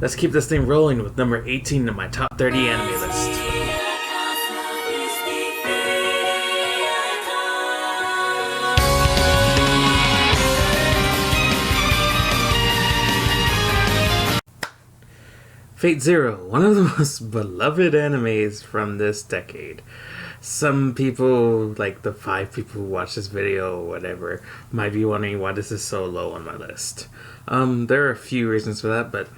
Let's keep this thing rolling with number 18 on my top 30 anime list. Fate Zero, one of the most beloved animes from this decade. Some people, like the 5 people who watch this video or whatever, might be wondering why this is so low on my list. There are a few reasons for that, but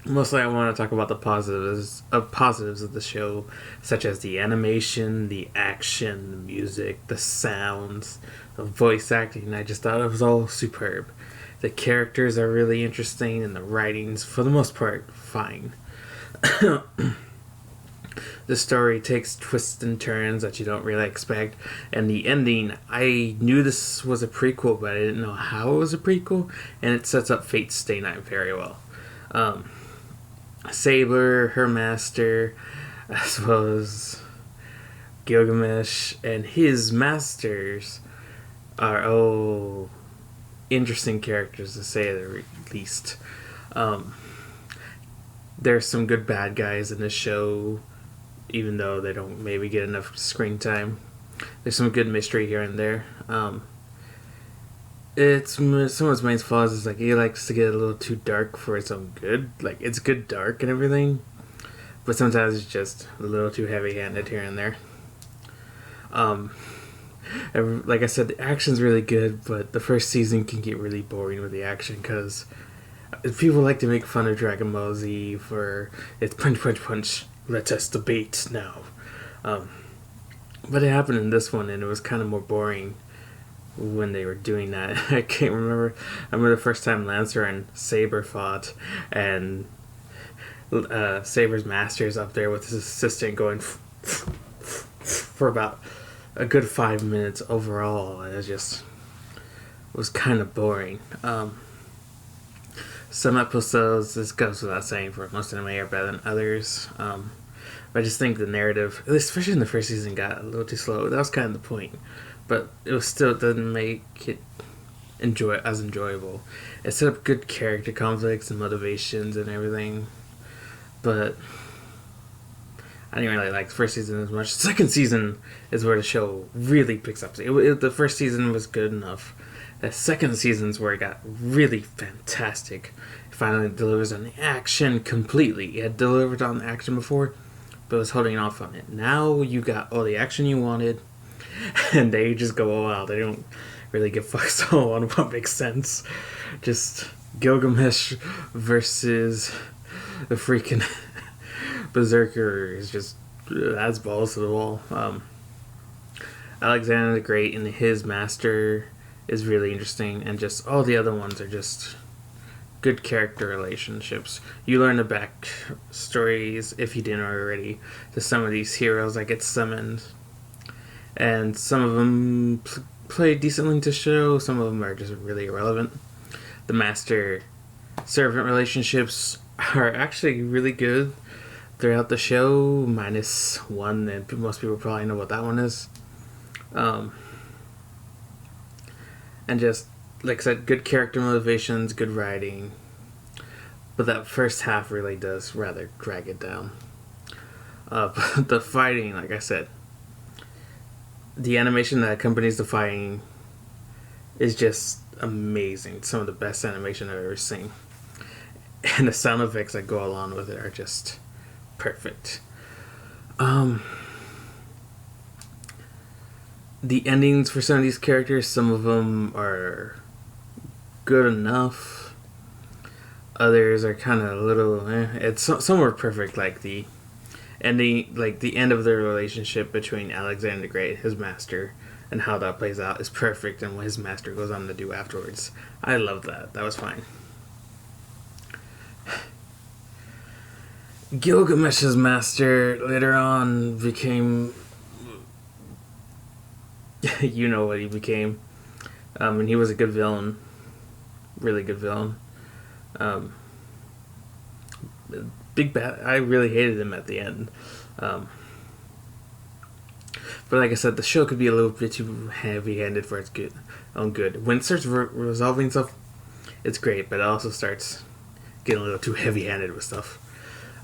mostly I want to talk about the positives of the show, such as the animation, the action, the music, the sounds, the voice acting. I just thought it was all superb. The characters are really interesting, and the writing's, for the most part, fine. The story takes twists and turns that you don't really expect, and the ending, I knew this was a prequel, but I didn't know how it was a prequel, and it sets up Fate's Stay Night very well. Saber, her master, as well as Gilgamesh, and his masters are all interesting characters, to say the least. There's some good bad guys in this show, even though they don't maybe get enough screen time. There's some good mystery here and there. It's some of its main flaws is like it likes to get a little too dark for its own good. Like, it's good dark and everything, but sometimes it's just a little too heavy-handed here and there. Like I said, the action's really good, but the first season can get really boring with the action because people like to make fun of Dragon Ball Z for it's punch, punch, punch. Let us debate now. But it happened in this one, and it was kind of more boring when they were doing that. I can't remember. I remember the first time Lancer and Saber fought, and Saber's master's up there with his assistant going for about a good 5 minutes overall, and it was kind of boring. Some episodes, this goes without saying, for most anime are better than others. But I just think the narrative, especially in the first season, got a little too slow. That was kind of the point. But it doesn't make it as enjoyable. It set up good character conflicts and motivations and everything. But I didn't really like the first season as much. The second season is where the show really picks up. The first season was good enough. The second season's where it got really fantastic. It finally delivers on the action completely. It had delivered on the action before, but was holding off on it. Now you got all the action you wanted, and they just go all out. They don't really give fucks on what makes sense. Just Gilgamesh versus the freaking Berserker is just adds balls to the wall. Alexander the Great and his master is really interesting, and just all the other ones are just good character relationships. You learn the back stories, if you didn't already, to some of these heroes that get summoned, and some of them play decently to show, some of them are just really irrelevant. The master-servant relationships are actually really good throughout the show, minus one, and most people probably know what that one is. And just, like I said, good character motivations, good writing. But that first half really does rather drag it down. But the fighting, like I said, the animation that accompanies the fighting is just amazing. Some of the best animation I've ever seen. And the sound effects that go along with it are just perfect. The endings for some of these characters, some of them are good enough. Others are kind of a little. Some are perfect, like the ending, like the end of the relationship between Alexander the Great, his master, and how that plays out is perfect, and what his master goes on to do afterwards. I love that. That was fine. Gilgamesh's master later on became. You know what he became. And he was a good villain. Really good villain. Big bad. I really hated him at the end. But like I said, the show could be a little bit too heavy-handed for its own good. When it starts resolving stuff, it's great, but it also starts getting a little too heavy-handed with stuff.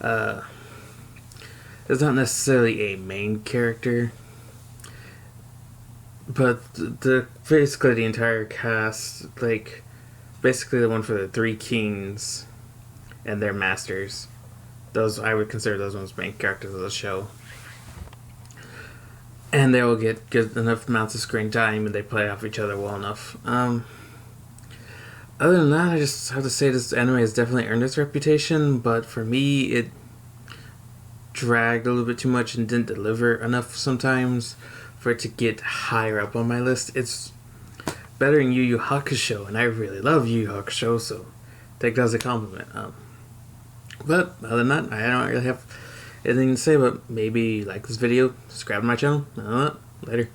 There's not necessarily a main character, but basically the entire cast, like basically the one for the Three Kings and their masters. Those I would consider those ones main characters of the show. And they will get good enough amounts of screen time and they play off each other well enough. Other than that, I just have to say this anime has definitely earned its reputation, but for me, it dragged a little bit too much and didn't deliver enough sometimes for it to get higher up on my list. It's better than Yu Yu Hakusho, and I really love Yu Yu Hakusho, so take that as a compliment. But other than that, I don't really have anything to say, but maybe like this video, subscribe to my channel. Later.